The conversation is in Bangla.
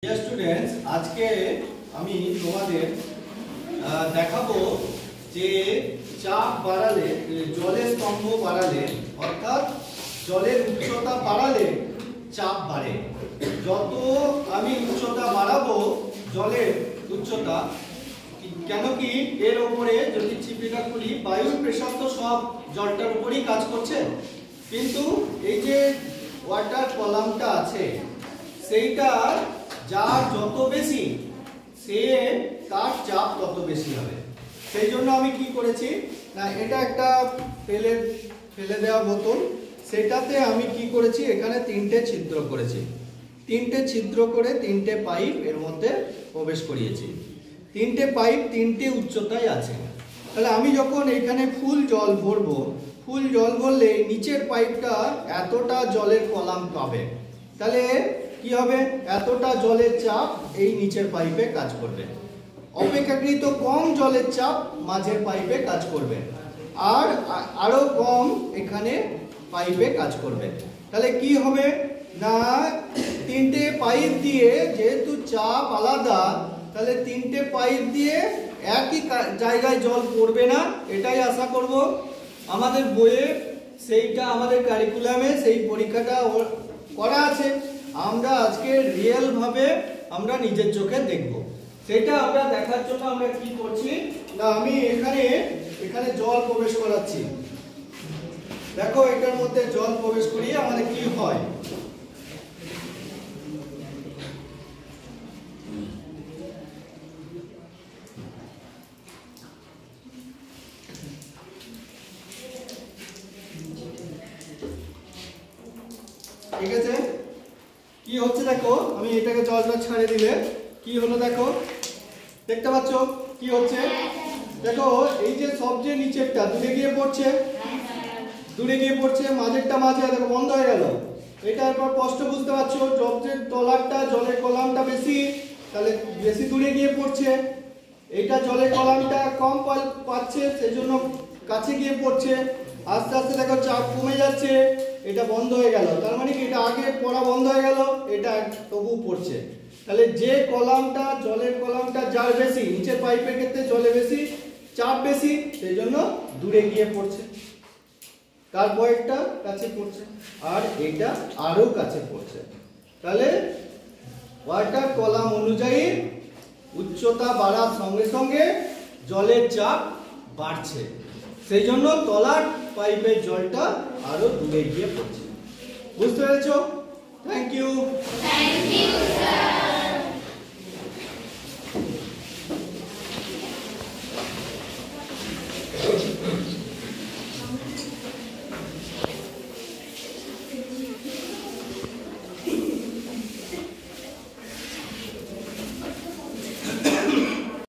ডিয়ার স্টুডেন্টস, আজকে আমি তোমাদের দেখাবো যে চাপ বাড়ালে, জলের স্তম্ভ বাড়ালে অর্থাৎ জলের উচ্চতা বাড়ালে চাপ বাড়ে। যত আমি উচ্চতা বাড়াবো জলের উচ্চতা, কেন কি এর উপরে যদি চিপিটা খুলি বায়ুর প্রেসার তো সব জলটার উপরেই কাজ করছে, কিন্তু এই যে ওয়াটার কলামটা আছে সেইটা যার যত বেশি সে তার চাপ তত বেশি হবে। সেই জন্য আমি কি করেছি না, এটা একটা ফেলে দেওয়া বোতল, সেটাতে আমি কি করেছি এখানে তিনটে ছিদ্র করেছি, তিনটে ছিদ্র করে তিনটে পাইপ এর মধ্যে প্রবেশ করিয়েছি। তিনটে পাইপ তিনটে উচ্চতায় আছে। তাহলে আমি যখন এখানে ফুল জল ভরবো, ফুল জল ভরলে নিচের পাইপটা এতটা জলের কলাম পাবে, তাহলে কি হবে, এতটা জলের চাপ এই নিচের পাইপে কাজ করবে। অপেক্ষাকৃত কম জলের চাপ মাঝের পাইপে কাজ করবে, আর আরো কম এখানে পাইপে কাজ করবে। তাহলে কি হবে না, তিনটে পাইপ দিয়ে যেহেতু চাপ আলাদা, তাহলে তিনটে পাইপ দিয়ে একই জায়গায় জল পড়বে না, এটাই আশা করব। আমাদের বইয়ে সেইটা, আমাদের কারিকুলামে সেই পরীক্ষাটা করা আছে। আমরা আজকে রিয়েল ভাবে আমরা নিজের চোখে দেখব। সেটা আমরা দেখার জন্য আমরা কি করছি না, আমি এখানে জল প্রবেশ করাচ্ছি। দেখো এটার মধ্যে জল প্রবেশ করিয়ে আমাদের কি হয়। ঠিক আছে, কি হচ্ছে দেখো, আমি এটাকে জলটা ছাড়ে দিলে কি হলো দেখো, দেখতে পাচ্ছ কি হচ্ছে। দেখো এই যে সবচেয়ে নিচেরটা দূরে গিয়ে পড়ছে, মাঝেরটা মাঝে দেখো বন্ধ হয়ে গেল। এটা একবার স্পষ্ট বুঝতে পারছো, সবচেয়ে তলারটা জলের কলামটা বেশি, তাহলে বেশি দূরে গিয়ে পড়ছে। এইটা জলের কলামটা কম পাচ্ছে, সেই জন্য কাছে গিয়ে পড়ছে। আস্তে আস্তে দেখো চাপ কমে যাচ্ছে, এটা বন্ধ হয়ে গেল। তার মানে কি এটা আগে পড়া বন্ধ হয়ে গেল, এটা তবু পড়ছে। তাহলে যে কলামটা, জলের কলামটা যার বেশি, নিচের পাইপের ক্ষেত্রে জলে বেশি চাপ বেশি, সেই জন্য দূরে গিয়ে পড়ছে, তারপর একটা কাছে পড়ছে, আর এটা আরো কাছে পড়ছে। তাহলে ওয়াটার কলাম অনুযায়ী উচ্চতা বাড়ার সঙ্গে সঙ্গে জলের চাপ বাড়ছে, সেই জন্য তলার পাইপের জলটা আরো দূরে গিয়ে পড়ছে। বুঝতে পেরেছো? Thank you sir.